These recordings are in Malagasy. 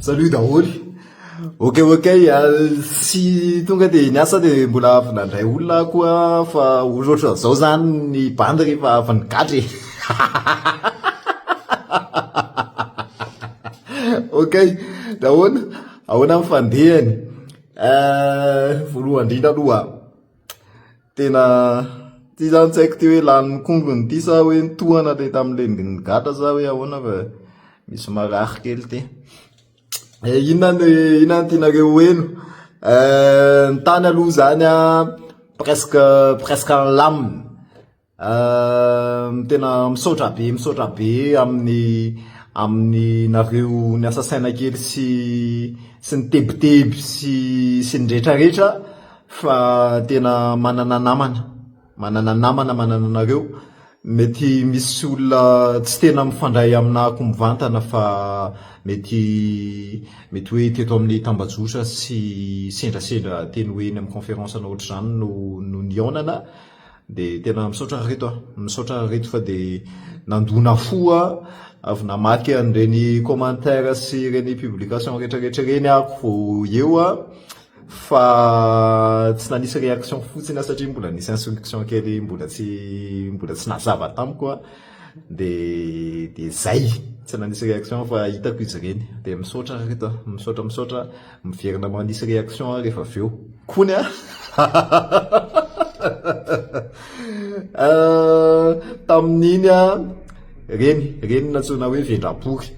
Salut daholy. Ok, si tonga de niasa de mbola avy nandray olona koa fa ohatrohatra zao zany ny bandy rehefa avy nigadry. Ok, dahoana ahoana amin'ny fandehany. Voalohany indrindra aloha tena ty zany tsy haiko ty hoe lany kongony ty sa hoe nitohana le tam'le nigatra sa hoe ahoana fa misy marary kely ty. Inona tianareo eno? Ny tany aloha zany presque en lamina. Tena misaotra be amin'ny nareo niasa saina kely sy ny tebiteby sy ny rehetrarehetra fa tena manana namana nareo. Mety misy olona tsy tena mifandray aminako mivantana fa mety hoe teto amin'ny tambajotra sy sendra teny hoe ny amin'ny conférence na ohatry zany no nionana de tena misaotra reto fa de nandona fo avy namaky an'ireny commentaire sy reny publication rehetrarehetra reny ako eo fa tsy nanisy réaction fotsiny satria mbola nisy instruction kely mbola tsy nazava tamiko de zay tsy nanisy réaction fa hitako izy reny de misaotra reto misaotra miverina manisy réaction rehefa aveo kony tamin'iny reny natsona hoe vendrapoky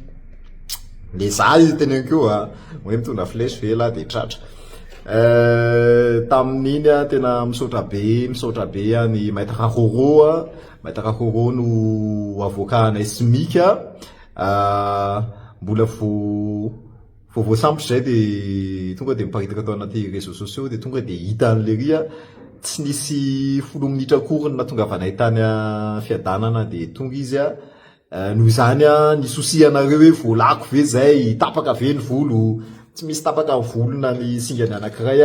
le za izy teneniko hoe mitondra flèche vela de tratra. Tamin'iny tena misaotra be ny maître Roro no avocat anay simika mbola voasambotra zay de tonga de miparitaka tao anaty réseaux sociaux de tonga de hita an'le ria tsy nisy 10 minitra kory na tonga avanay tany fiadanana de tonga izy noho izany ny souci anareo hoe volako ve zay tapaka ve ny volo. Tsy misy tapaka ny volo na ny singany anankiray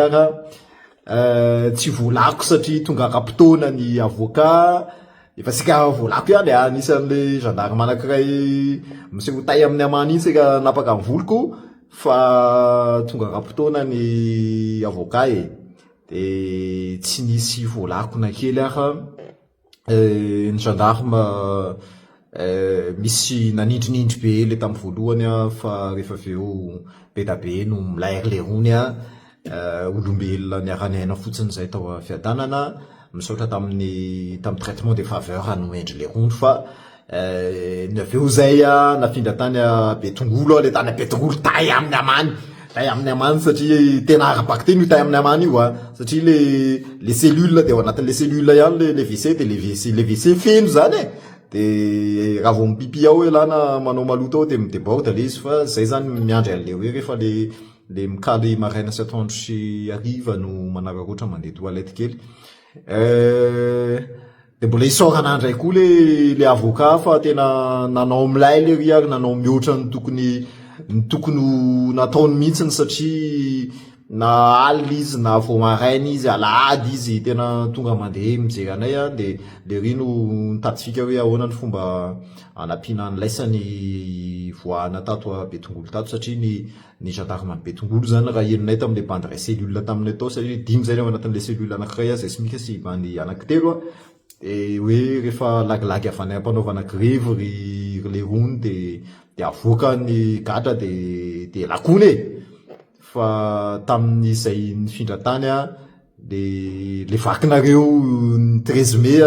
tsy volako satria tonga rapitona ny avocat efa sika volako ihany anisan'le gendarme anankiray miseho tay amin'ny amany iny sika napaka ny voloko fa tonga rapitona ny avocat de tsy nisy volako na kely ny gendarme misy nanindrinindry be le tamin'ny voalohany fa rehefa aveo be da be no milairy le rony olombelona niara-niaina fotsiny zay tao fiadanana misaotra tamin'ny traitement de faveur no endry le rony fa ny aveo zay nafindra tany Betongolo le tany Betongolo tay amin'ny amany satria tena arabaky teny io tay amin'ny amany io satria le cellule de ao anatin'le cellule ihany le WC de le WC feno zany de raha vao mipipi ao elana manao maloto ao de midéborde le izy fa zay zany miandry an'le hoe rehefa le mikaly maraina sy atoandro sy hariva no manararoatra mandeha toilette kely de mbola isorana andray koa le avocat fa tena nanao milay le ry nanao mihoatra ny tokony nataony mihitsiny satria na alina izy na vao maraina izy alahady izy tena tonga mandeha mijery anay de le ry no nitadifika hoe ahoana ny fomba anampiana an'laisany voana tato Betongolo tato satria ny gendarme any Betongolo zany raha henonay tamin'le bandy ray cellule taminay tao satria 5 zay ao anatin'le cellule anankiray zay simika sy bandy anankitelo de hoe rehefa lagilagy avy any ampanaovana grève ry le rony de avoaka ny gatra de lakony fa tamin'izay nifindra tany de le vakinareo ny 13 mai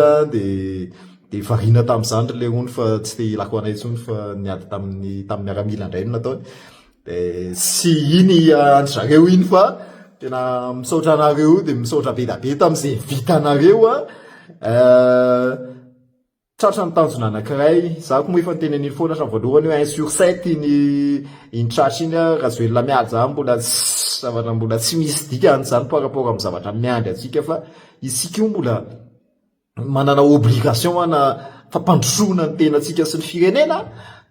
de varina tamin'izany le rony fa tsy te ilako anay intsony fa niady tamin'ny miaramila indray no nataony de sy iny andry zareo iny fa tena misaotra anareo de misaotra be da be tamin'izay vitanareo tratra ny tanjona anankiray za ko moa efa niteneniny foana hatramin'ny voalohany hoe 1 sur 7 iny tratra iny raha zoelona miady za mbola tsy misy dikany zany par rapport amin'ny zavatra miandry atsika fa isika io mbola manana obligation na fampandrosoana ny tenatsika sy ny firenena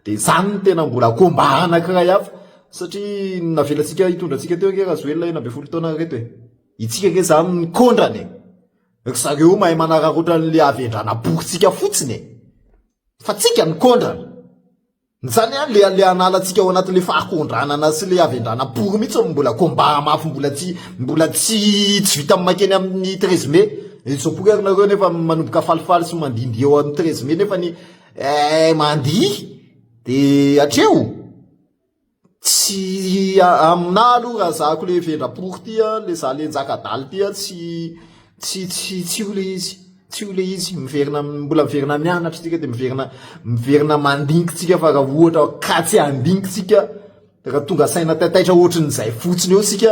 de zany ny tena mbola combat anankiray hafa satria navelantsika hitondratsika teo ke raha zoelona 90 taona reto itsika ke zany ny kondrany zareo mahay manararoatra n'le avendrana bokintsika fotsiny fa tsika ny kondrana zany a le analatsika ao anatin'le fahakondranana sy le avendrana pory mihitsy mbola combat mafy mbola tsy vita makeny amin'ny 13 mai izao pory nareo nefa manomboka falifaly sy mandindy eo amin'ny 13 mai nefa ny mandihy de atreo tsy amina aloha raha zako le vendrapory tia le za le njakadaly tia tsy ho le izy tsy ho le izy miverina mbola miverina mianatra tsika de miverina mandingitsika fa raha ohatra ka tsy andingitsika raha tonga saina taitaitra ohatran'izay fotsiny eo sika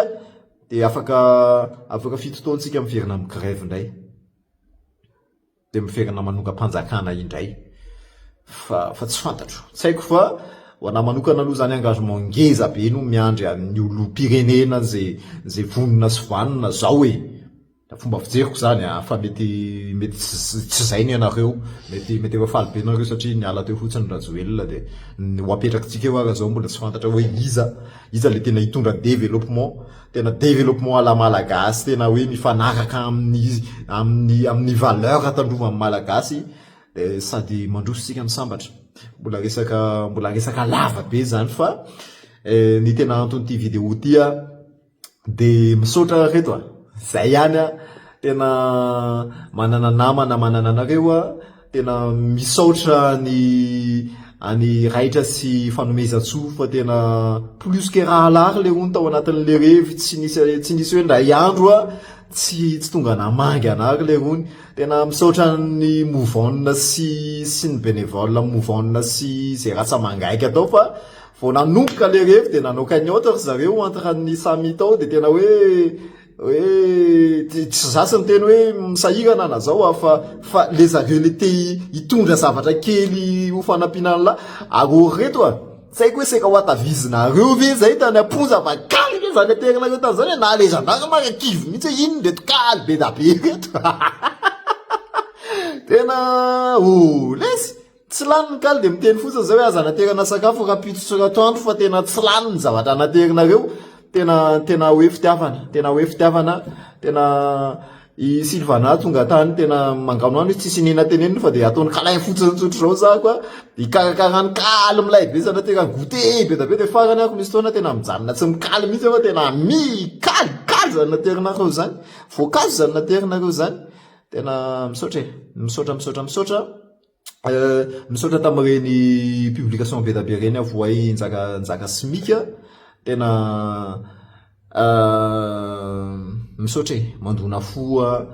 de afaka fitotoantsika miverina amin'ny grève indray de miverina manoka mpanjakana indray fa tsy fantatro tsy haiko fa ho ana manokana aloha zany engagement ngeza be no miandry amin'ny olom-pirenena zay vonona sy vanona zao hoe fomba fijeriko zany fa mety tsy zay ny anareo mety efa faly be nareo satria niala teo fotsiny Rajoelina de ho apetrakintsika eo ara zao mbola tsy fantatra hoe iza le tena hitondra développement ala malagasy tena hoe mifanaraka amin'ny valeur tandrova malagasy sady mandrositsika misambatra mbola resaka lava be zany fa ny tena anton'ity vidéo tia de misaotra reto zay ihany tena manana namana manana anareo tena misaotra any raitra sy fanomezan-tso fa tena plus que raha lary le ony tao anatin'le revy tsy nisy hoe ndray andro tsy tonga namangy anary le ony tena misaotra ny mouvonna sy ny bénévole mouvonna sy zay raha tsamangaiky atao fa vao nanomboka le revy de nanao cagnotte zareo entre ny samy tao de tena hoe tsy zasy ny teny hoe misahirana na zao fa le zareo le te hitondra zavatra kely ho fanampinana la arory reto tsy haiko hoe seka ho atavizina-reo ve zay tany amponja fa kaly ve zany aterinareo tany zany hoe na le gendarme maka kivy mihitsy hoe ino reto kaly be da be reto tena lesy tsy lany ny kaly de miteny fotsiny zay hoe aza naterana sakafo raha pitsotsy ratoandro fa tena tsy lany ny zavatra naterinareo tena hoe fitiavana tena i Sylvana tonga tany tena mangano any tsy sinina teneniny fa de ataony kalay fotsiny tsotro zao zako ikarakarany kaly milay be sana tena goûter be da be de farany ako misy fotoana tena mijanona tsy mikaly mihitsy fa tena mikaly zany naterinareo zany voankazo zany naterinareo zany tena misaotra tamin'ireny publication be da be reny voay njaka simika tena misaotra mandona foa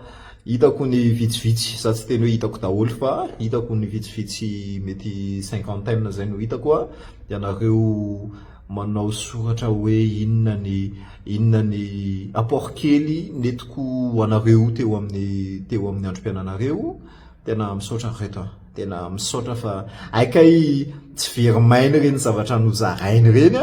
hitako ny vitsivitsy sa tsy teny hoe hitako daholo fa hitako ny vitsivitsy mety 50 zay no hitako ianareo manao soratra hoe inona ny apport kely netiko anareo teo amin'ny androm-piainanareo tena misaotra reto tena misaotra fa aikay tsy verimainy reny zavatra nozarainy reny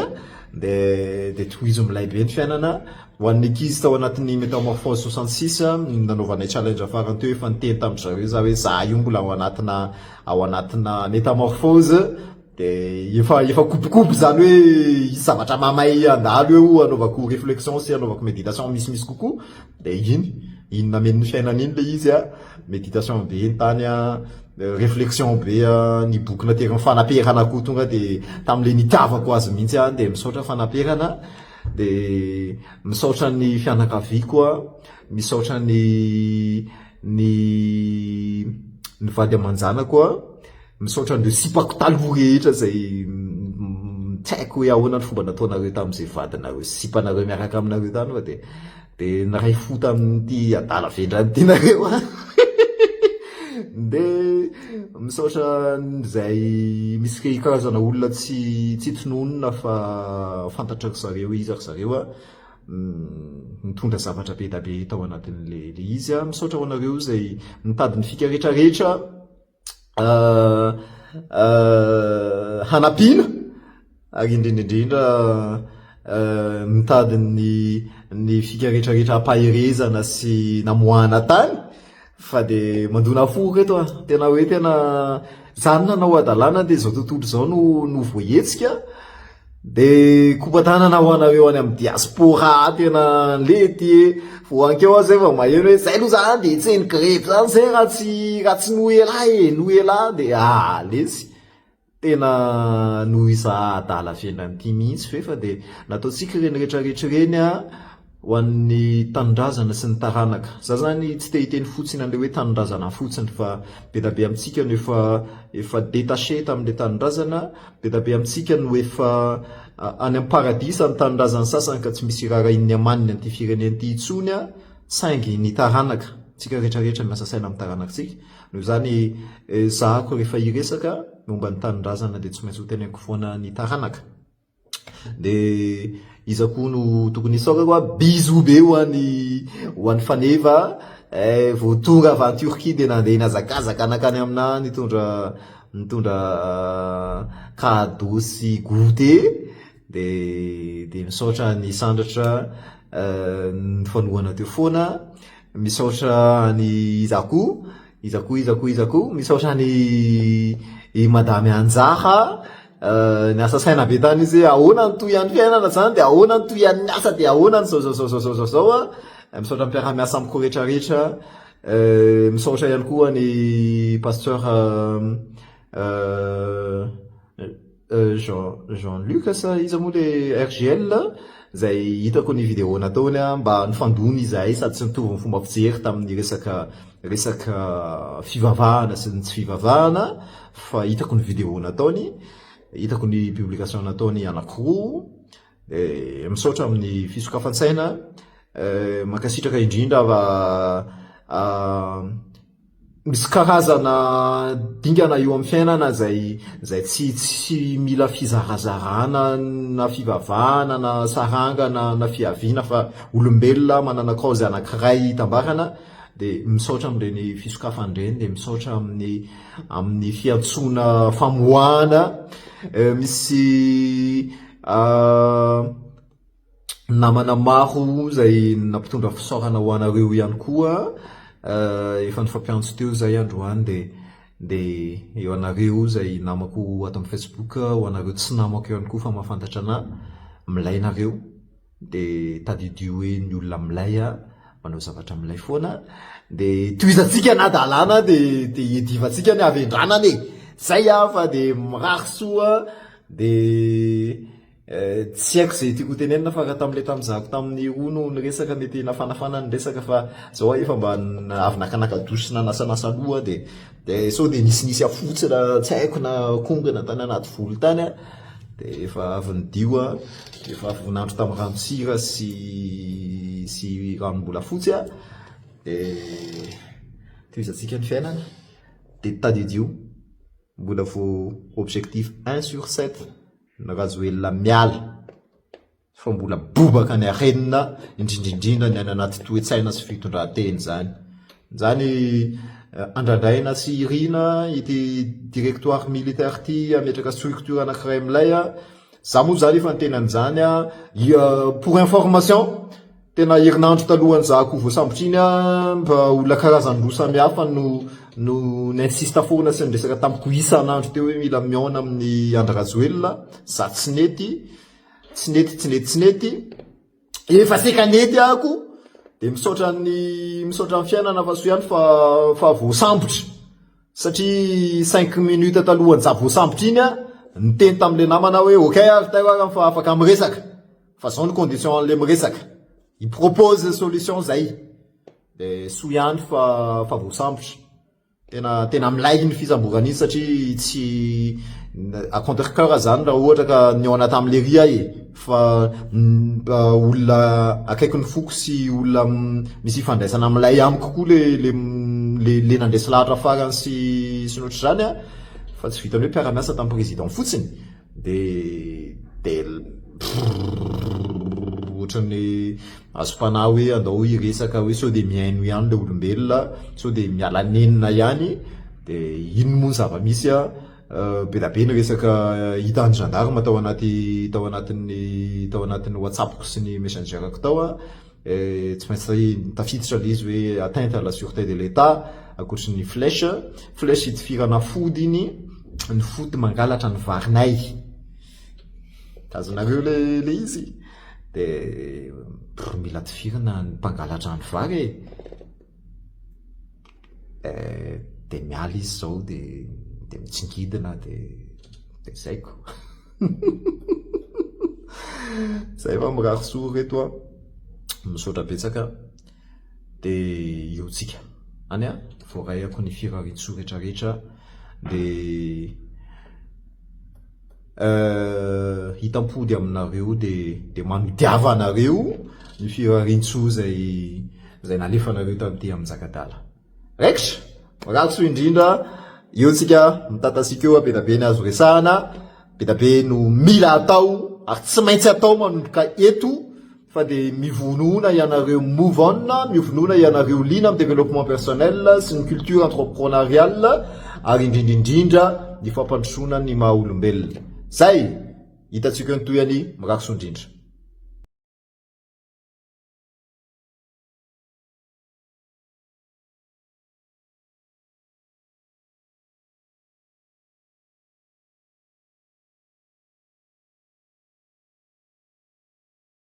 de tohizo milay be ny fiainana ho an'ny ankizy tao anatin'ny métamorphose 66 nanaovanay challenge farany teo efa niteny tamin'ny zareo za hoe za io mbola ao anatina métamorphose de efa kopokopo zany hoe zavatra mamay andalo eo anaovako réflexion sy anaovako méditation misy kokoa de inona men'ny fiainana iny le izy méditation be ny tany réflexion be ny boky nateriny fanaperana koa tonga de tam'le nitiavako azy mihitsy de misaotra fanaperana de misaotra ny fianakaviako misaotra ny vady amanjanako misaotra ny sipako taloha rehetra zay tsy haiko hoe ahoana ny fomba nataonareo tamin'izay vadinareo sipanareo miaraka aminareo tany fa de naray fota amin'ity adala vendrany tianareo de misaotra zay misy karazana olona tsy tononona fa fantatrako zareo izako zareo mitondra zavatra be da be tao anatin'le izy misaotra ho anareo zay mitady ny fika rehetrarehetra hanapina ary indrindraindrindra mitady ny fika rehetrarehetra ampaherezana sy namoahana tany fa de mandona fo reto tena hoe tena zany nanao adalana de zao tontolo zao no voahetsika de kopatanana ho anareo any amin'ny diaspora tena lety voankeo zay fa maheno hoe zay aloha zany de tseny grève zany zay raha tsy no ela de lesy tena noho iza adala fiainan'ity mihitsy fefa de nataotsika reny rehetrarehetra reny a ho an'ny tanindrazana sy ny taranaka za zany tsy te hiteny fotsiny an'le hoe tanindrazana fotsiny fa be da be amitsika no efa détaché tamin'le tanindrazana be da be amitsika no efa any amin'ny paradisa ny tanindrazana sasany ka tsy misy rara inny amaniny an'ity fireneny ity itsony a saingy ny taranaka tsika rehetrarehetra miasa saina amin'ny taranakitsika noho zany zahako rehefa iresaka momba ny tanindrazana de tsy maintsy ho teneniko foana ny taranaka de iza koa no tokony isaora koa biso be ho an'ny faneva vao tonga avy Turquie de nandeha nazakazaka anakany amina nitondra cadeau sy goûter de misaotra ny sandratra ny fanohana teo foana misaotra ny izako misaotra ny madame Anjaha ny asa saina be tany izy ahoana ny toy any fiainana zany de ahoana ny toy any asa de ahoana ny zao a misaotra ny mpiara-miasa amiko rehetrarehetra misaotra ihany koa ny pasteur Jean-Luc sa iza moa le RGL zay hitako ny vidéo nataony mba nifandony izay sady tsy nitovy ny fomba fijery tamin'ny resaka fivavahana sy ny tsy fivavahana fa hitako ny vidéo nataony hitako ny publication nataony anankiroa misaotra amin'ny fisokafan-tsaina mankasitraka indrindra misy karazana dingana eo amin'ny fiainana zay tsy mila fizarazarana na fivavahana na sarangana na fiaviana fa olombelona manana cause anankiray tambarana de misaotra amin'ireny fisokafan-dreny de misaotra amin'ny fiantsoana famoahana misy namana maro zay nampitondra fisaorana ho anareo ihany koa efa nifampiantso teo zay androany de eo anareo zay namako ato amin'ny Facebook ho anareo tsy namako ihany koa fa mahafantatra ana milay nareo de tadidio hoe ny olona milay manao zavatra milay foana de toizatsika nadalana de edivatsika ny avendranany zay fa de mirary soa de tsy haiko zay tiako tenenina fa raha tam'le tamizako tamin'ny rono ny resaka mety nafanafana ny resaka fa zao efa mba avy nakanaka dosy na nasanasa loha de so de nisy afotsy tsy haiko na kongana tany anaty volo tany de efa avy nidio efa avy vonandro tamin'ny ranosira sy ranombola fotsy de toizatsika ny fiainana de tadidio mbola vo objectif 1/7 narazoelona miala fa mbola bobaka ny arenina indrindrindrindra ny any anaty toe-tsaina sy fitondran-teny zany andradraina sy irina ity directoire militaire ty ametraka structure anankiray milay za moa zany efa nitenan'izany pour information tena herinandro talohany zako voasambotriny mba olona karazany samihafa no n'insista foana sy nyresaka tamiko isanandro teo hoe mila miaona amin'ny Andrazoelona za tsy nety efa seka nety ako de misaotra ny fiainana fa so ihany fa voasambotra satria 5 minutes talohany za voasambotra iny niteny tam'le namana hoe ok ary fa afaka miresaka fa zao ny condition an'le miresaka i propose solution zay de so ihany fa voasambotra tena milay ny fisamborana izy satria tsy à contre cœur zany raha ohatra ka niona tam'le ria fa olona akaikiny foko sy olona misy ifandraisana milay amiko koa le nandresy lahatra farany sy notra zany fa tsy vitany hoe mpiara-miasa tamin'ny président fotsiny de ohatran'ny azom-panahy hoe andao iresaka hoe sao de miaino ihany le olombelona sao de miala nenina ihany de ino moa ny zava-misy be da be ny resaka hita ny gendarme tao anatin'ny WhatsAppko sy ny messengerako tao tsy maintsy tafiditra le izy hoe atteinte à la sûreté de l'État akoatry ny flèche hitifirana fody iny ny fody mangalatra ny varinay azonareo le izy de mila tifirana ny mpangalatra ny vary de miala izy zao de mitsingidina de Zaiko. Zay fa mirary soa reto a, misaotra betsaka, de eo tsika any a voarayako ny firarian-tsoa rehetrarehetra, de hitampody aminareo de manodiava anareo ny firarian-tsoa zay nalefanareo tamin'ity amin'ny Jakadala. Raikitra, mirary soa indrindra, eo tsika mitatasika eo betabe ny azo resahana, betabe no mila atao ary tsy maintsy atao manomboka eto, fa de mivonona ianareo move on, mivonona ianareo lina amin'ny développement personnel sy ny culture entrepreneuriale, ary indrindrindrindra ny fampandrosoana ny maha olombelona. Zay hitatsika ny toyany, mirary soa indrindra.